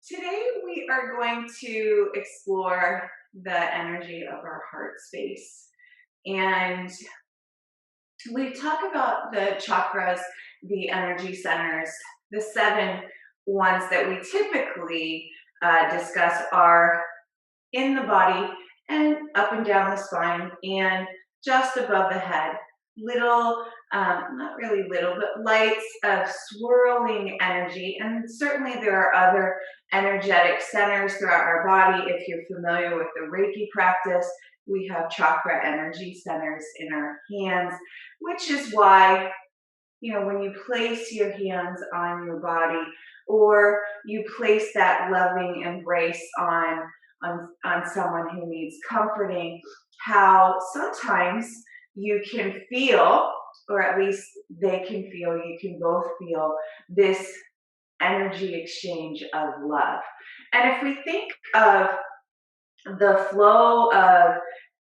Today, we are going to explore the energy of our heart space. And we talk about the chakras, the energy centers, the seven ones that we typically discuss are in the body and up and down the spine and just above the head. Little, not really little, but lights of swirling energy. And certainly there are other energetic centers throughout our body. If you're familiar with the Reiki practice, we have chakra energy centers in our hands, which is why when you place your hands on your body or you place that loving embrace on someone who needs comforting, how sometimes you can feel, or at least they can feel, you can both feel this energy exchange of love. And if we think of the flow of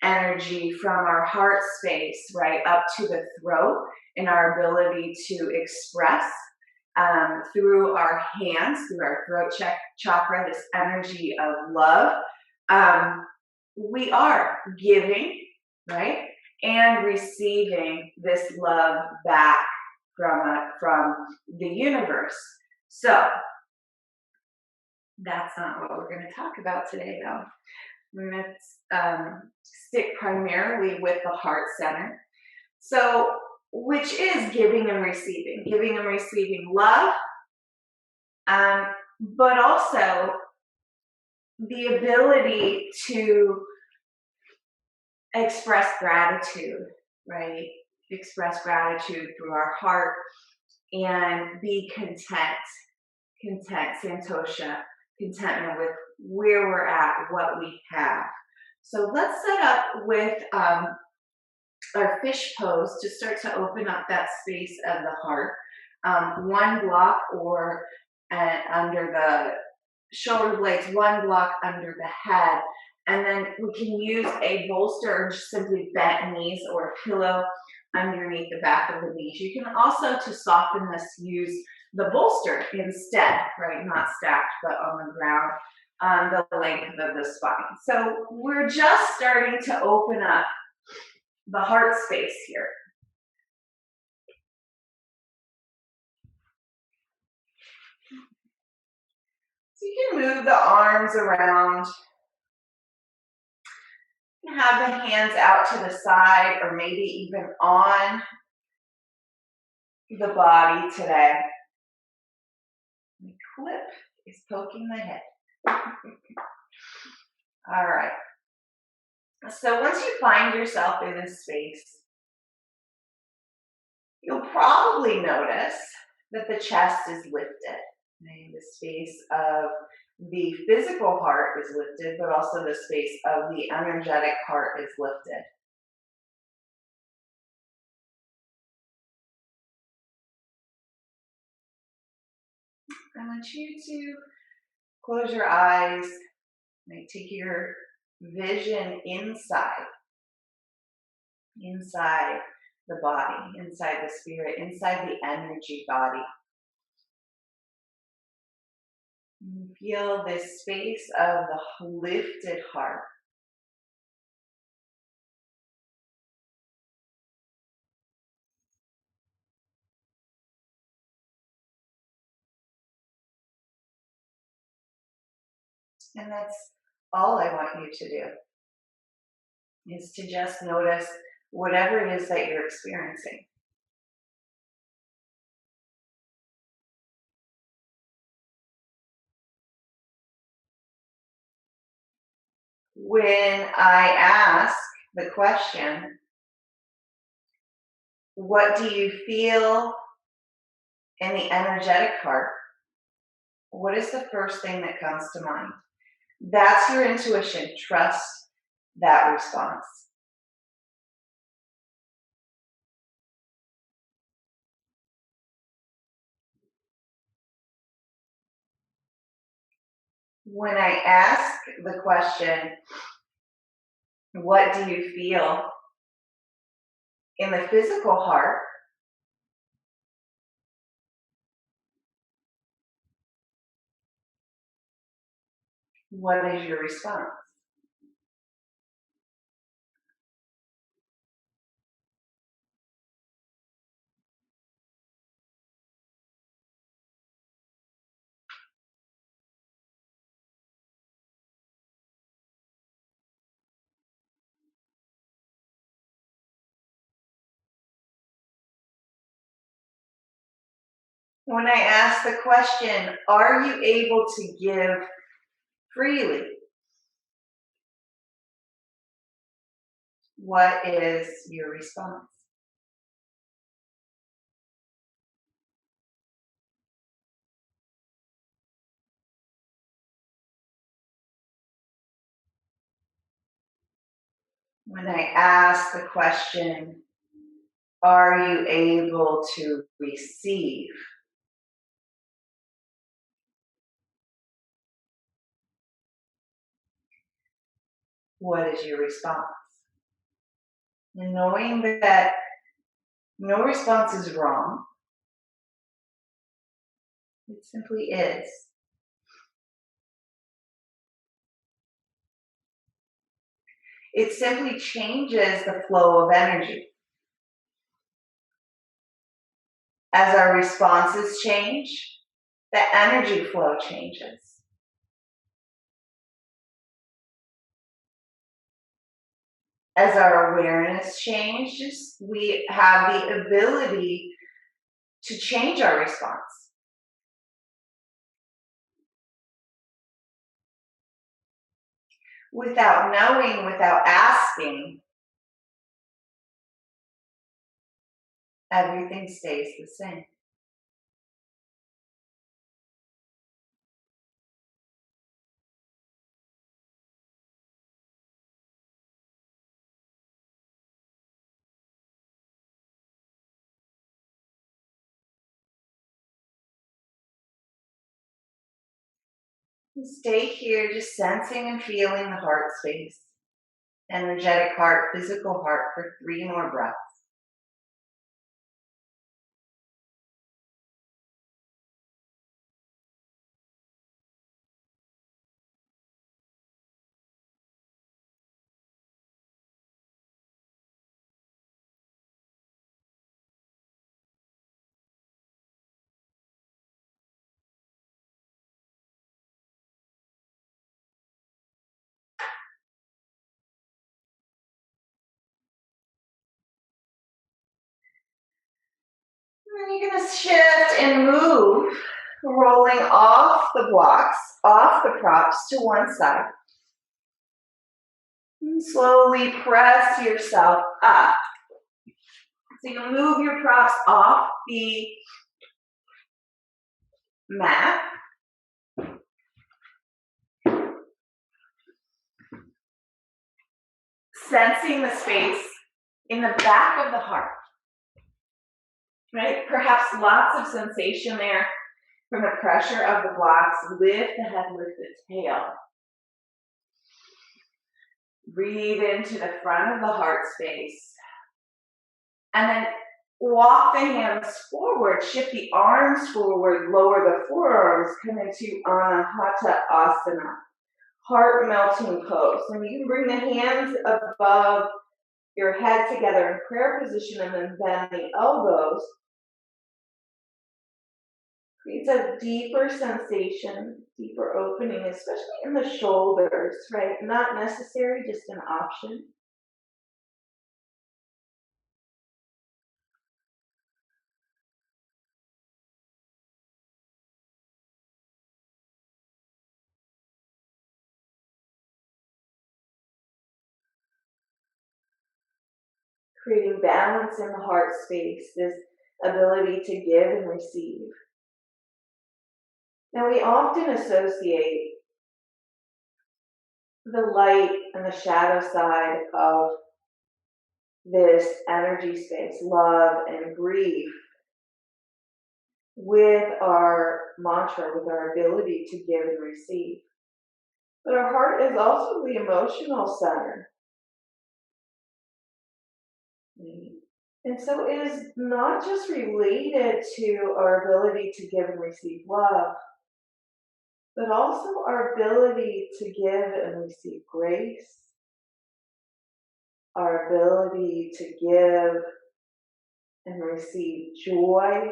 energy from our heart space, right, up to the throat, and our ability to express through our hands, through our throat chakra, this energy of love. We are giving, right, and receiving this love back from the universe. So that's not what we're going to talk about today, though. We're going to stick primarily with the heart center. So, which is giving and receiving love, but also the ability to express gratitude, right? Express gratitude through our heart and be content, Santosha, contentment with where we're at, what we have. So let's set up with our fish pose to start to open up that space of the heart. One block or under the shoulder blades, one block under the head. And then we can use a bolster or just simply bent knees or a pillow underneath the back of the knees. You can also, to soften this, use the bolster instead, right? Not stacked, but on the ground, the length of the spine. So we're just starting to open up the heart space here. So you can move the arms around. Have the hands out to the side or maybe even on the body today. The clip is poking the head. All right. So once you find yourself in this space, you'll probably notice that the chest is lifted. Okay? The space of the physical heart is lifted, but also the space of the energetic heart is lifted. I want you to close your eyes and take your vision inside the body, inside the spirit, inside the energy body. And feel this space of the lifted heart. And that's all I want you to do, is to just notice whatever it is that you're experiencing. When I ask the question, what do you feel in the energetic heart? What is the first thing that comes to mind? That's your intuition. Trust that response. When I ask the question, what do you feel in the physical heart? What is your response? When I ask the question, are you able to give freely? What is your response? When I ask the question, are you able to receive? What is your response? And knowing that no response is wrong, it simply is. It simply changes the flow of energy. As our responses change, the energy flow changes. As our awareness changes, we have the ability to change our response. Without knowing, without asking, everything stays the same. Stay here just sensing and feeling the heart space, energetic heart, physical heart for 3 more breaths. And then you're going to shift and move, rolling off the blocks, off the props to one side. And slowly press yourself up. So you'll move your props off the mat. Sensing the space in the back of the heart. Right? Perhaps lots of sensation there from the pressure of the blocks. Lift the head, lift the tail. Breathe into the front of the heart space. And then walk the hands forward, shift the arms forward, lower the forearms, come into Anahata Asana, heart melting pose. And you can bring the hands above your head together in prayer position and then bend the elbows. Creates a deeper sensation, deeper opening, especially in the shoulders, right? Not necessary, just an option. Creating balance in the heart space, this ability to give and receive. Now, we often associate the light and the shadow side of this energy space, love and grief, with our mantra, with our ability to give and receive. But our heart is also the emotional center. And so it is not just related to our ability to give and receive love, but also our ability to give and receive grace, our ability to give and receive joy,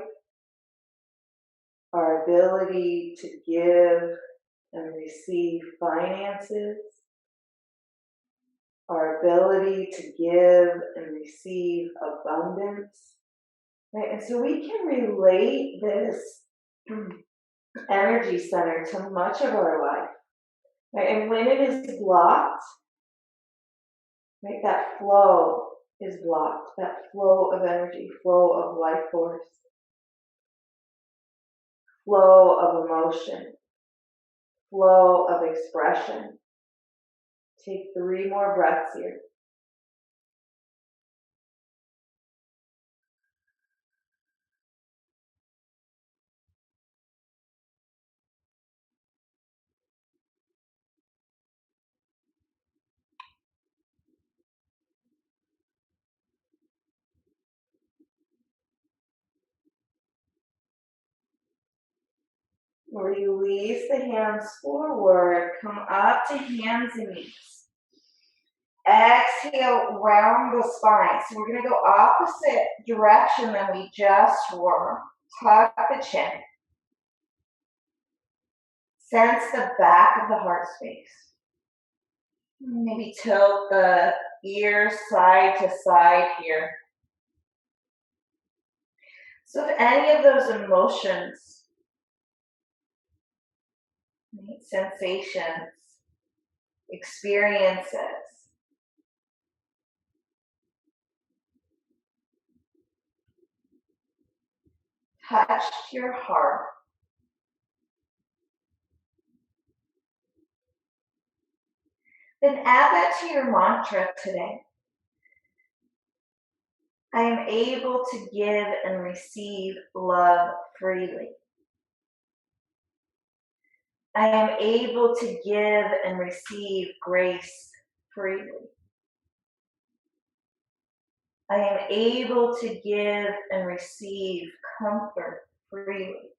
our ability to give and receive finances, our ability to give and receive abundance. Right? And so we can relate this energy center to much of our life. Right? And when it is blocked, right, that flow is blocked, that flow of energy, flow of life force, flow of emotion, flow of expression. Take 3 more breaths here. Release the hands forward, come up to hands and knees. Exhale, round the spine. So we're going to go opposite direction than we just were. Tuck the chin. Sense the back of the heart space. Maybe tilt the ears side to side here. So if any of those emotions, sensations, experiences touched your heart, then add that to your mantra today. I am able to give and receive love freely. I am able to give and receive grace freely. I am able to give and receive comfort freely.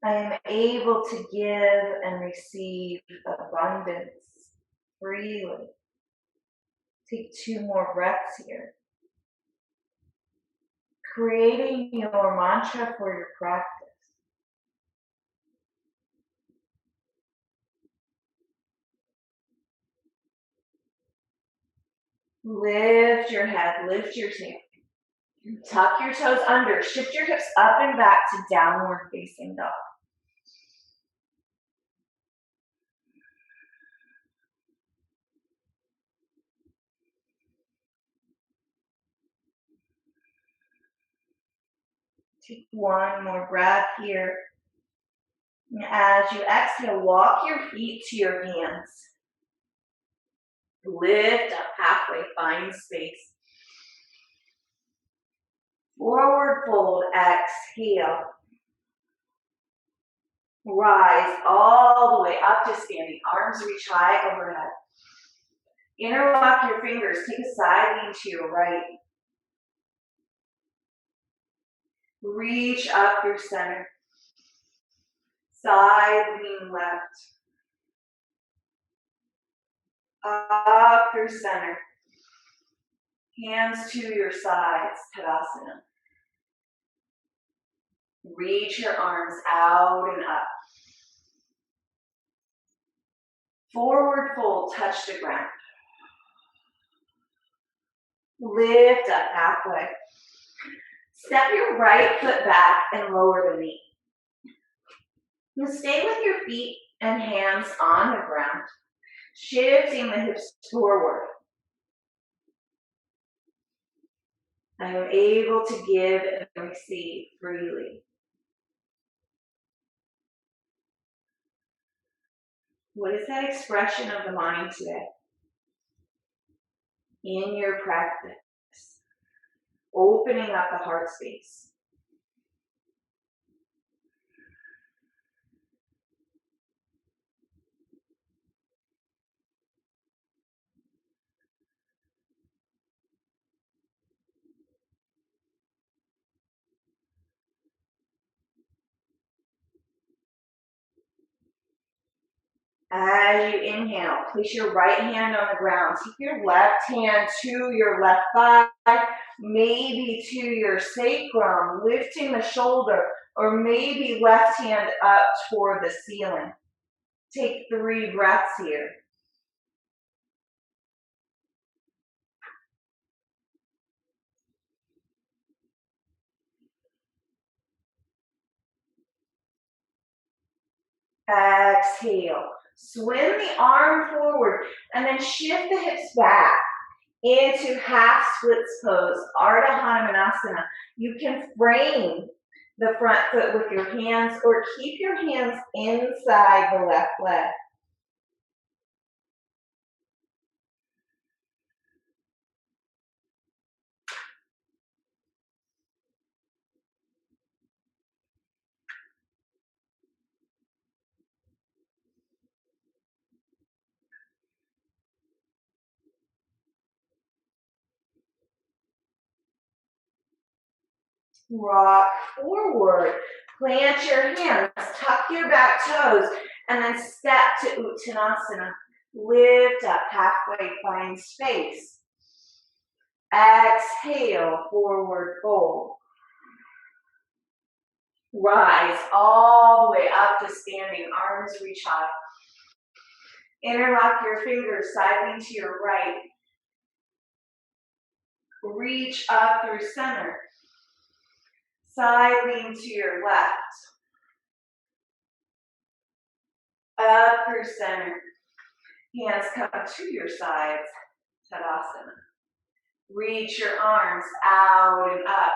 I am able to give and receive abundance freely. Take 2 more breaths here. Creating your mantra for your practice. Lift your head, lift your tail. Tuck your toes under, shift your hips up and back to downward facing dog. Take 1 more breath here. And as you exhale, walk your feet to your hands. Lift up halfway, find space. Forward fold, exhale. Rise all the way up to standing. Arms reach high overhead. Interlock your fingers. Take a side lean to your right. Reach up your center. Side lean left. Up through center. Hands to your sides, Tadasana. Reach your arms out and up. Forward fold, touch the ground. Lift up halfway. Step your right foot back and lower the knee. Now stay with your feet and hands on the ground, shifting the hips forward. I am able to give and receive freely. What is that expression of the mind today? In your practice, opening up the heart space. As you inhale, place your right hand on the ground. Take your left hand to your left thigh, maybe to your sacrum, lifting the shoulder, or maybe left hand up toward the ceiling. Take 3 breaths here. Exhale. Swim the arm forward and then shift the hips back into half splits pose, Ardha Hanumanasana. You can frame the front foot with your hands or keep your hands inside the left leg. Rock forward, plant your hands, tuck your back toes, and then step to Uttanasana. Lift up halfway, find space. Exhale, forward fold. Rise all the way up to standing, arms reach high. Interlock your fingers, side lean to your right. Reach up through center. Side lean to your left. Up through center. Hands come to your sides. Tadasana. Reach your arms out and up.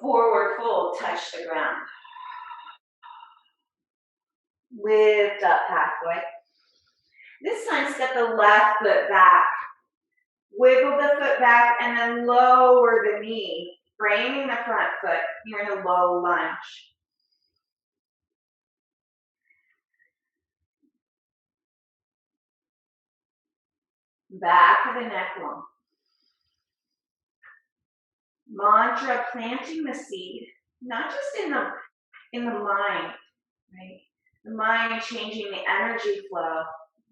Forward fold, touch the ground. Lift up halfway. This time step the left foot back. Wiggle the foot back and then lower the knee, framing the front foot. You're in a low lunge. Back of the neck long. Mantra, planting the seed, not just in the mind, right? The mind changing the energy flow.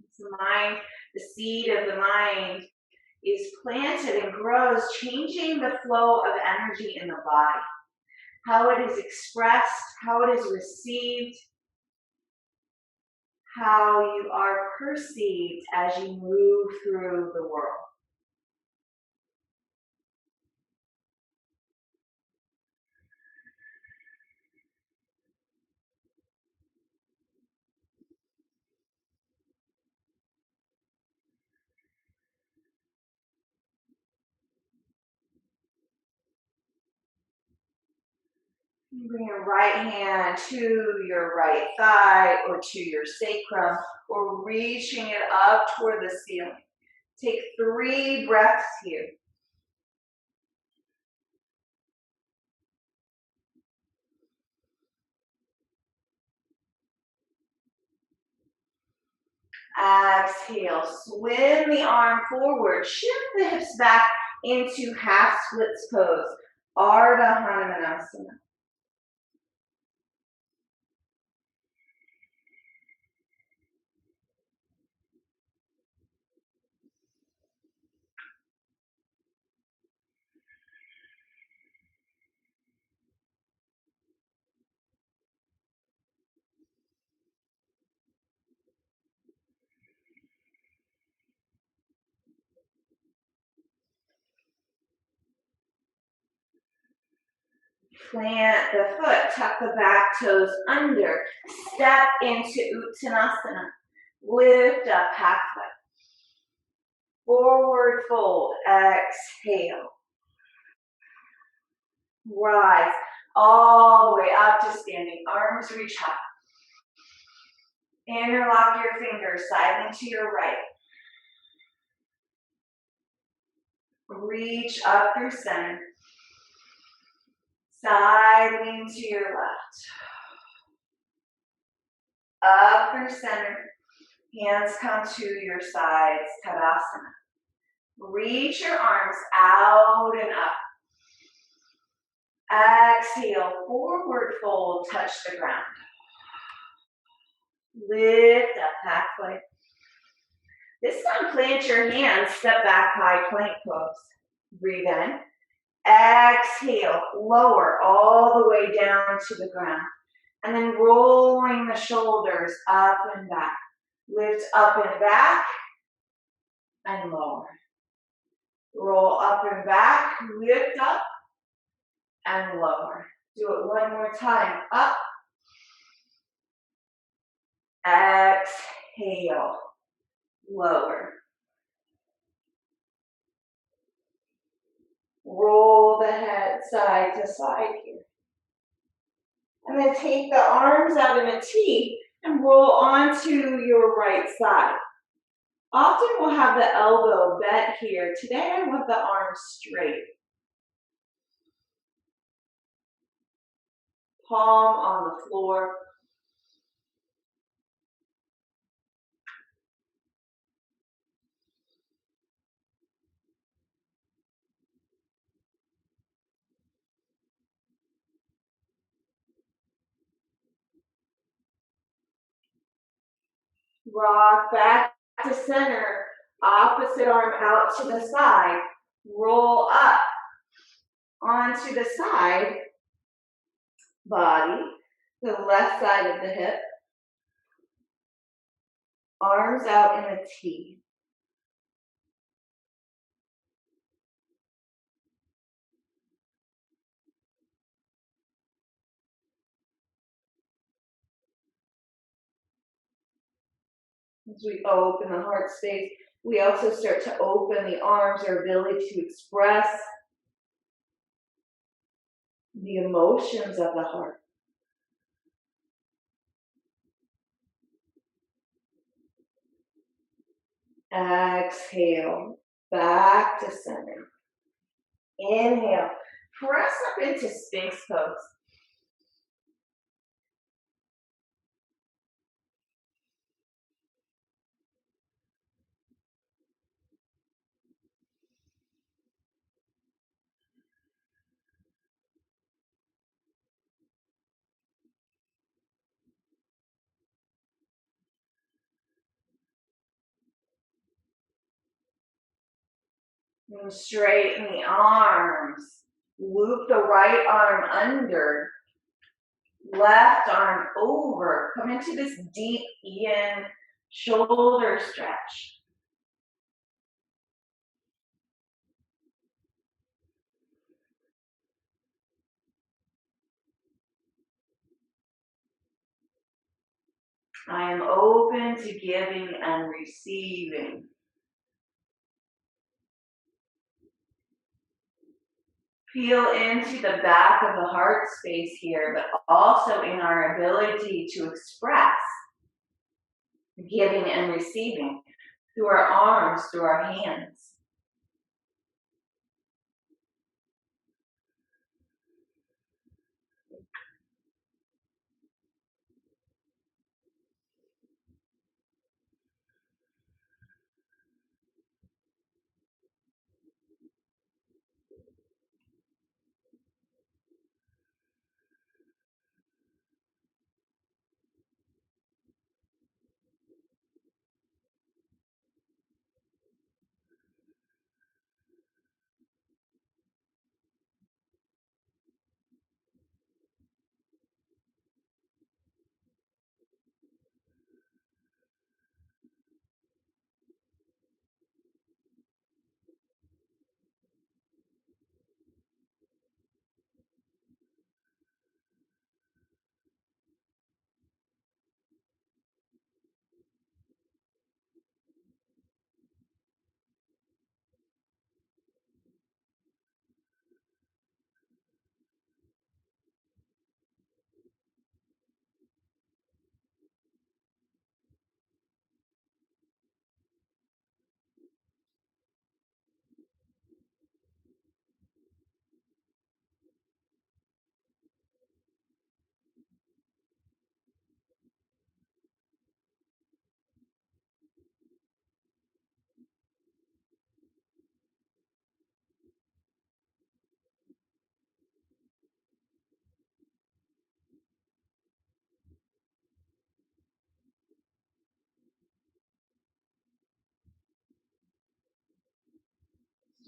It's the mind, the seed of the mind is planted and grows, changing the flow of energy in the body. How it is expressed, how it is received, how you are perceived as you move through the world. Bring your right hand to your right thigh or to your sacrum, or reaching it up toward the ceiling. Take 3 breaths here. Exhale, swim the arm forward, shift the hips back into half splits pose, Ardha Hanumanasana. Plant the foot, tuck the back toes under, step into Uttanasana, lift up halfway, forward fold, exhale, rise all the way up to standing, arms reach high, interlock your fingers, side lean to your right, reach up through center, side lean to your left, up through center, hands come to your sides, Tadasana. Reach your arms out and up. Exhale, forward fold, touch the ground. Lift up halfway. This time, plant your hands, step back, high plank pose. Breathe in. Exhale, lower all the way down to the ground. And then rolling the shoulders up and back. Lift up and back and lower. Roll up and back, lift up and lower. Do it one more time. Up. Exhale, lower. Roll the head side to side here. And then take the arms out in a T and roll onto your right side. Often we'll have the elbow bent here. Today I want the arms straight. Palm on the floor. Rock back to center. Opposite arm out to the side. Roll up onto the side. Body, the left side of the hip. Arms out in a T. As we open the heart space, we also start to open the arms, our ability to express the emotions of the heart. Exhale, back to center. Inhale, press up into Sphinx pose. And straighten the arms. Loop the right arm under. Left arm over. Come into this deep yin shoulder stretch. I am open to giving and receiving. Feel into the back of the heart space here, but also in our ability to express giving and receiving through our arms, through our hands.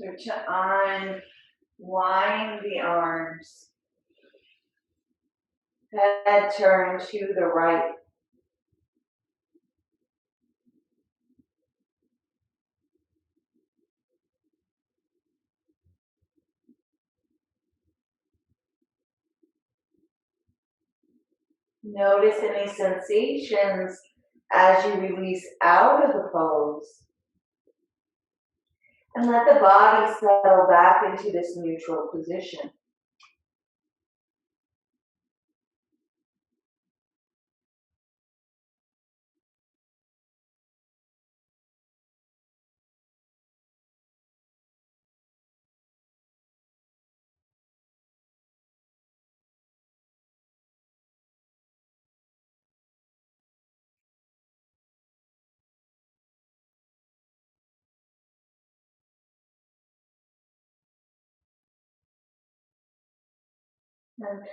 Start to unwind the arms. Head turn to the right. Notice any sensations as you release out of the pose. And let the body settle back into this neutral position. And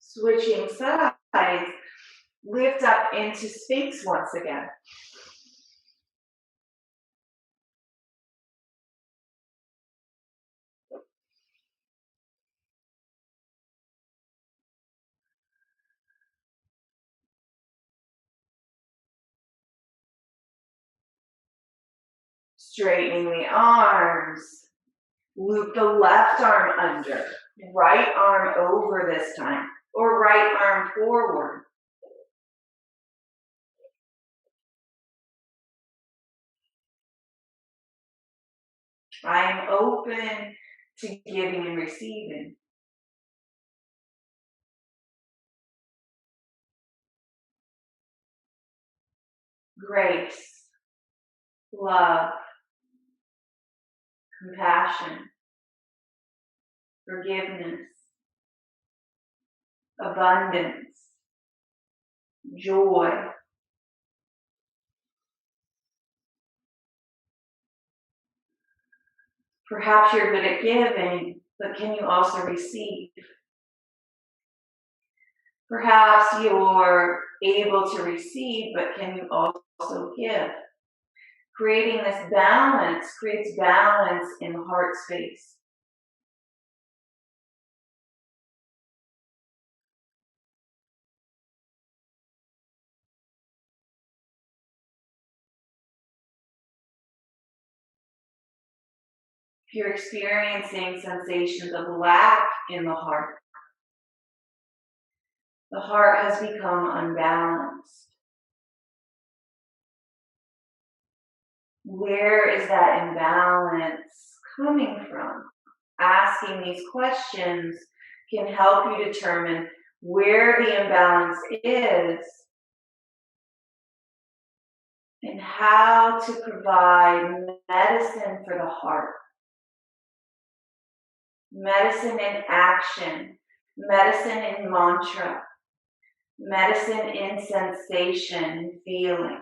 switching sides, lift up into Sphinx once again. Straightening the arms. Loop the left arm under. Right arm over this time. Or right arm forward. I am open to giving and receiving. Grace, love, compassion, forgiveness, abundance, joy. Perhaps you're good at giving, but can you also receive? Perhaps you're able to receive, but can you also give? Creating this balance creates balance in the heart space. If you're experiencing sensations of lack in the heart has become unbalanced. Where is that imbalance coming from? Asking these questions can help you determine where the imbalance is and how to provide medicine for the heart. Medicine in action, medicine in mantra, medicine in sensation and feeling.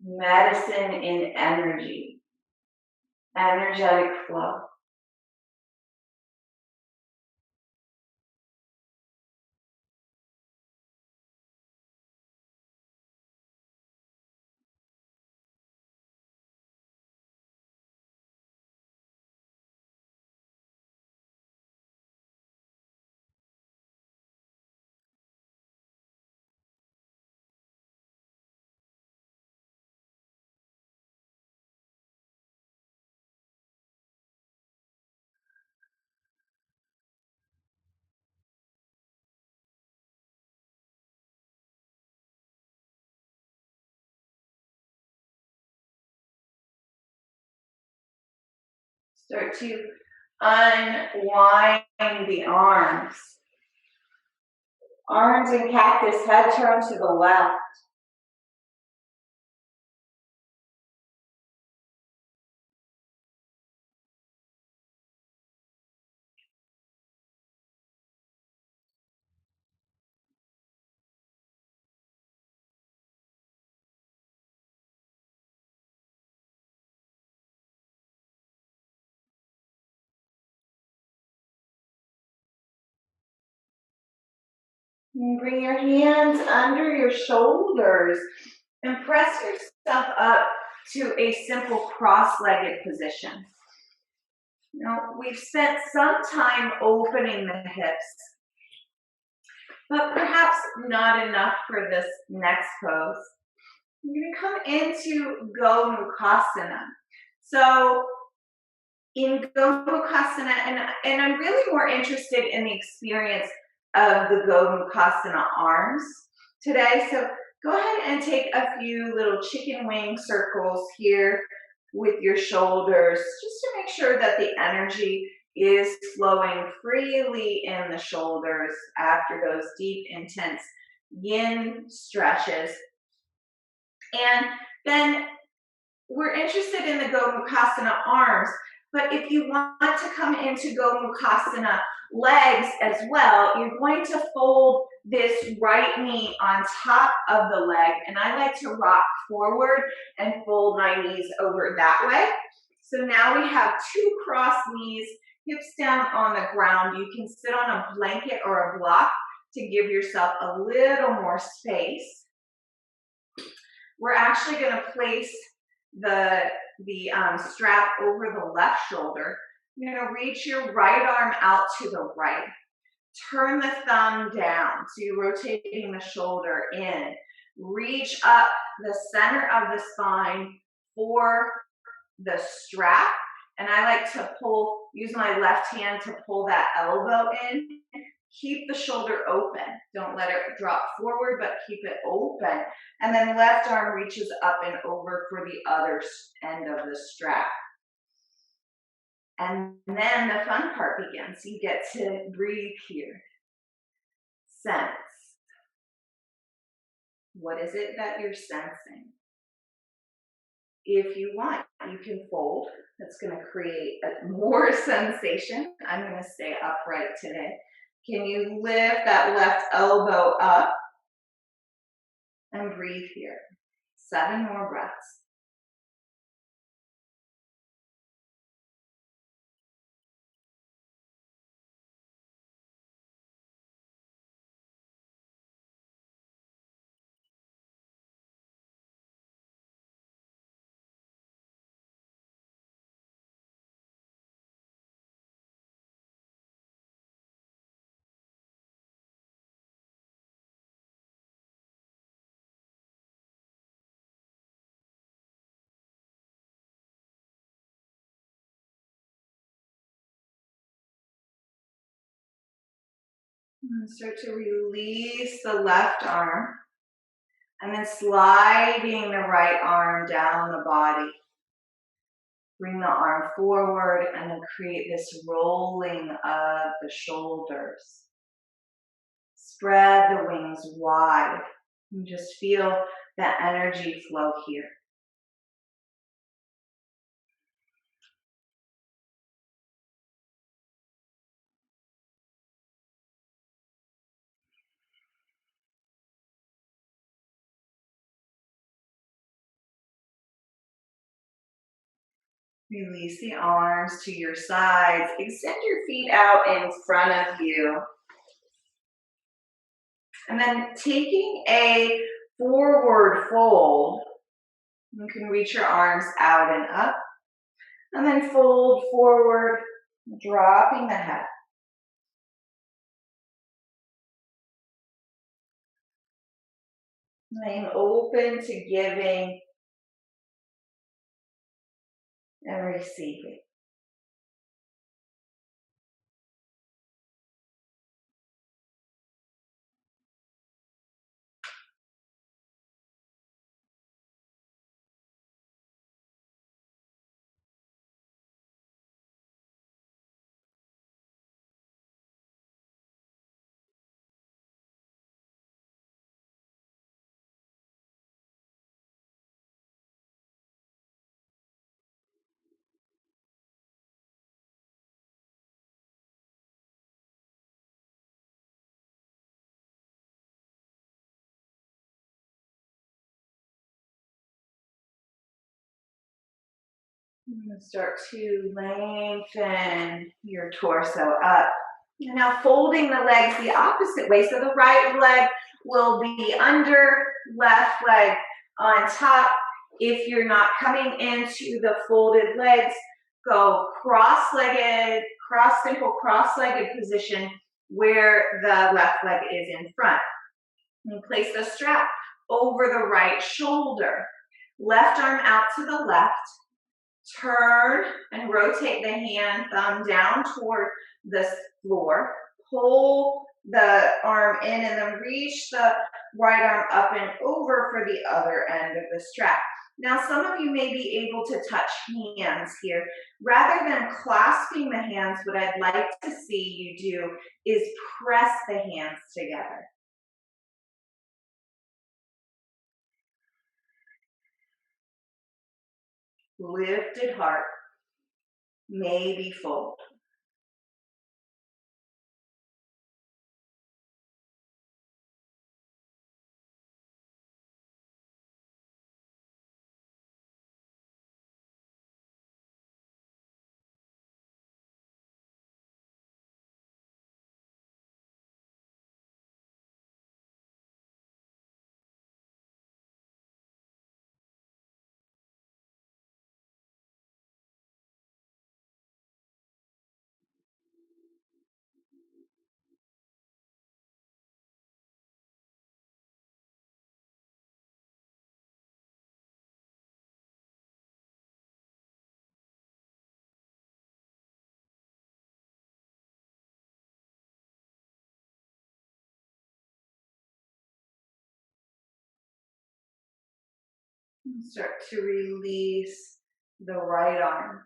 Medicine in energy, energetic flow. Start to unwind the arms. Arms in cactus, head turn to the left. And bring your hands under your shoulders and press yourself up to a simple cross-legged position. Now, we've spent some time opening the hips, but perhaps not enough for this next pose. You're going to come into Gomukhasana. So in Gomukhasana, and I'm really more interested in the experience of the Gomukhasana arms today. So go ahead and take a few little chicken wing circles here with your shoulders, just to make sure that the energy is flowing freely in the shoulders after those deep, intense yin stretches. And then we're interested in the Gomukhasana arms, but if you want to come into Gomukhasana legs as well, you're going to fold this right knee on top of the leg, and I like to rock forward and fold my knees over that way. So now we have two crossed knees, hips down on the ground. You can sit on a blanket or a block to give yourself a little more space. We're actually going to place the strap over the left shoulder. You're going to reach your right arm out to the right. Turn the thumb down, so you're rotating the shoulder in. Reach up the center of the spine for the strap, and I like to use my left hand to pull that elbow in. Keep the shoulder open. Don't let it drop forward, but keep it open. And then left arm reaches up and over for the other end of the strap. And then the fun part begins. You get to breathe here. Sense. What is it that you're sensing? If you want, you can fold. That's going to create more sensation. I'm going to stay upright today. Can you lift that left elbow up and breathe here? 7 more breaths. And start to release the left arm, and then sliding the right arm down the body. Bring the arm forward and then create this rolling of the shoulders. Spread the wings wide and just feel that energy flow here. Release the arms to your sides. Extend your feet out in front of you. And then taking a forward fold, you can reach your arms out and up. And then fold forward, dropping the head. Remain open to giving and receiving. Start to lengthen your torso up. And now folding the legs the opposite way. So the right leg will be under, left leg on top. If you're not coming into the folded legs, go cross-legged, simple cross-legged position where the left leg is in front. And place the strap over the right shoulder. Left arm out to the left. Turn and rotate the hand, thumb down toward the floor. Pull the arm in and then reach the right arm up and over for the other end of the strap. Now, some of you may be able to touch hands here. Rather than clasping the hands, what I'd like to see you do is press the hands together. Lifted heart, maybe fold. Start to release the right arm.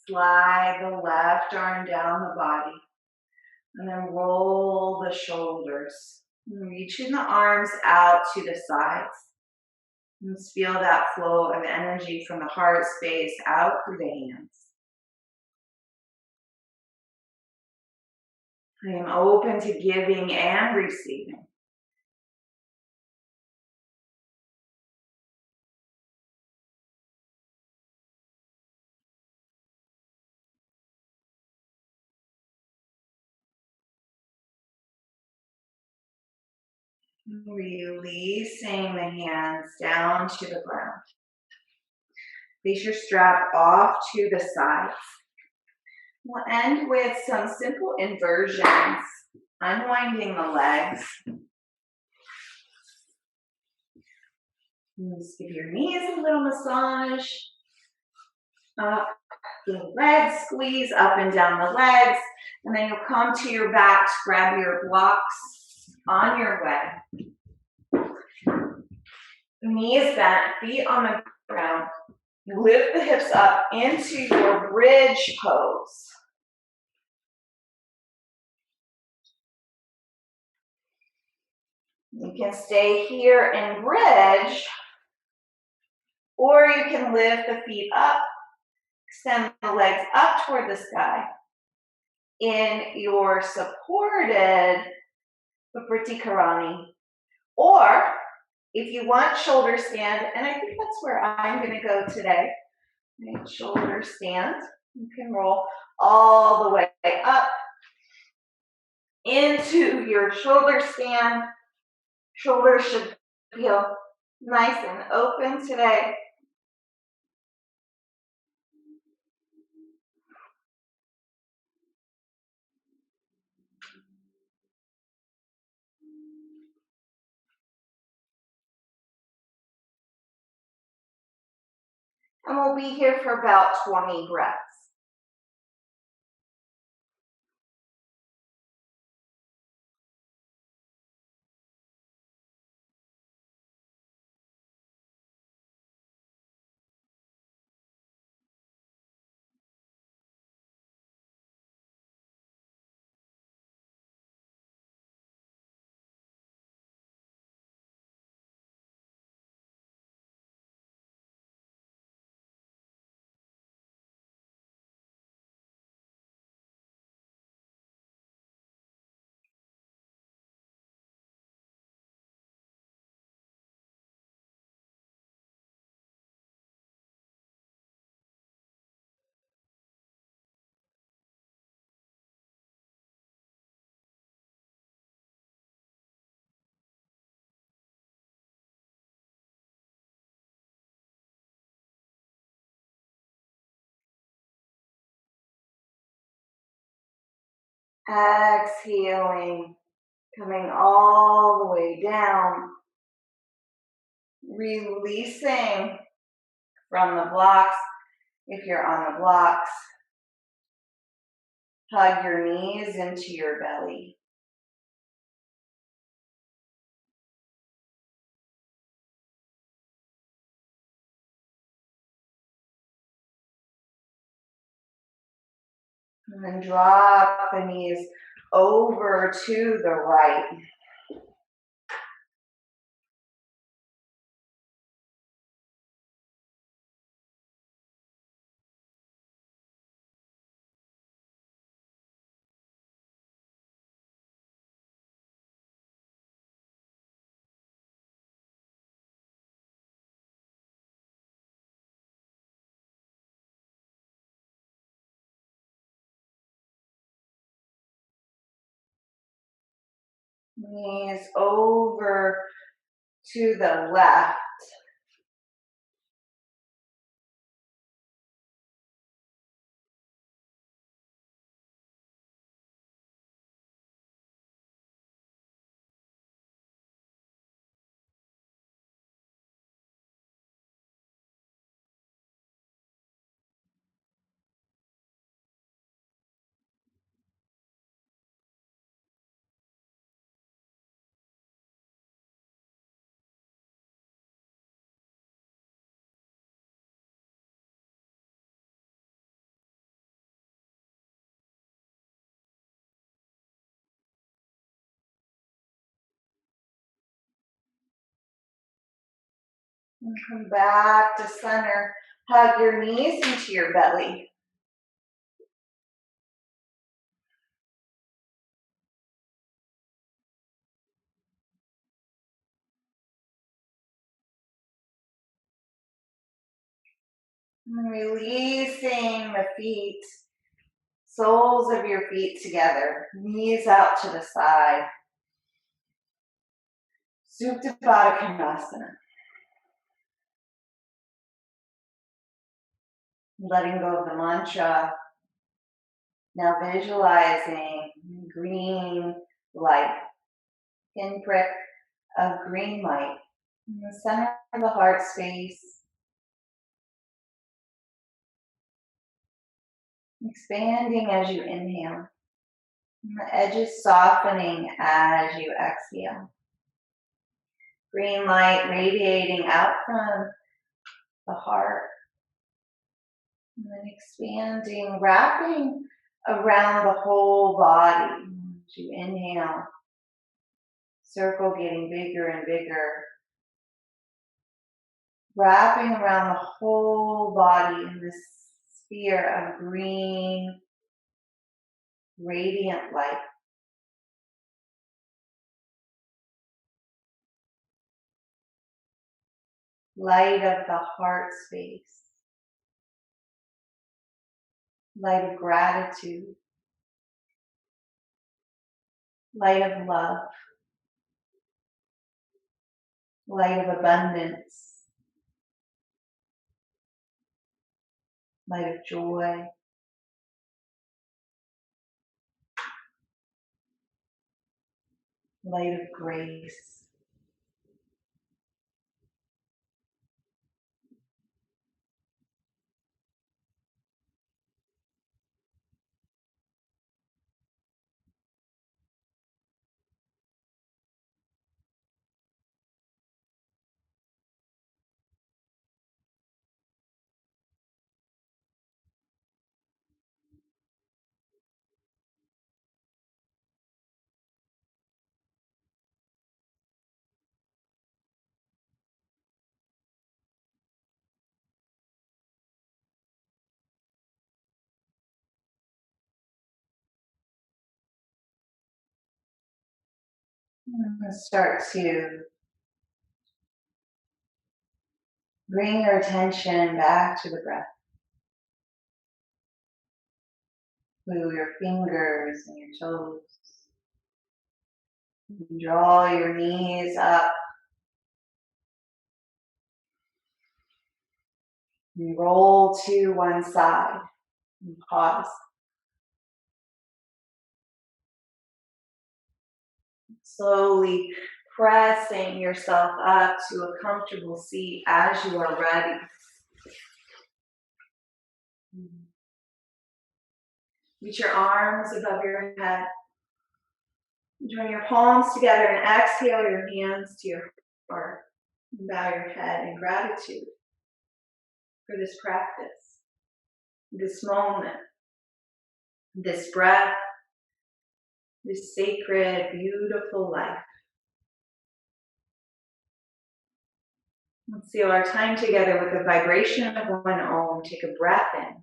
Slide the left arm down the body. And then roll the shoulders. Reaching the arms out to the sides. And just feel that flow of energy from the heart space out through the hands. I am open to giving and receiving. Releasing the hands down to the ground. Place your strap off to the sides. We'll end with some simple inversions, unwinding the legs. Just give your knees a little massage. Up the legs, squeeze up and down the legs. And then you'll come to your backs, grab your blocks on your way. Knees bent, feet on the ground. Lift the hips up into your bridge pose. You can stay here in bridge, or you can lift the feet up, extend the legs up toward the sky. In your supported Vipariti Karani, or if you want shoulder stand, and I think that's where I'm going to go today, right? Shoulder stand. You can roll all the way up into your shoulder stand. Shoulders should feel nice and open today. And we'll be here for about 20 breaths. Exhaling, coming all the way down, releasing from the blocks. If you're on the blocks, hug your knees into your belly. And then drop the knees over to the right. Knees over to the left. And come back to center. Hug your knees into your belly. And releasing the feet, soles of your feet together, knees out to the side. Supta Baddha Konasana. Letting go of the mantra. Now visualizing green light, pinprick of green light in the center of the heart space. Expanding as you inhale. And the edges softening as you exhale. Green light radiating out from the heart. And then expanding, wrapping around the whole body. As you inhale, circle getting bigger and bigger. Wrapping around the whole body in this sphere of green, radiant light. Light of the heart space. Light of gratitude. Light of love. Light of abundance. Light of joy. Light of grace. And start to bring your attention back to the breath. Move your fingers and your toes. Draw your knees up. And roll to one side. And pause. Slowly pressing yourself up to a comfortable seat as you are ready. Reach your arms above your head. Join your palms together and exhale your hands to your heart. Bow your head in gratitude for this practice, this moment, this breath, this sacred, beautiful life. Let's seal our time together with the vibration of one Om. Take a breath in.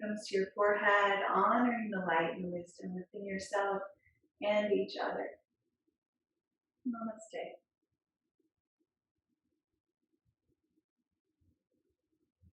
Comes to your forehead, honoring the light and wisdom within yourself and each other. Namaste.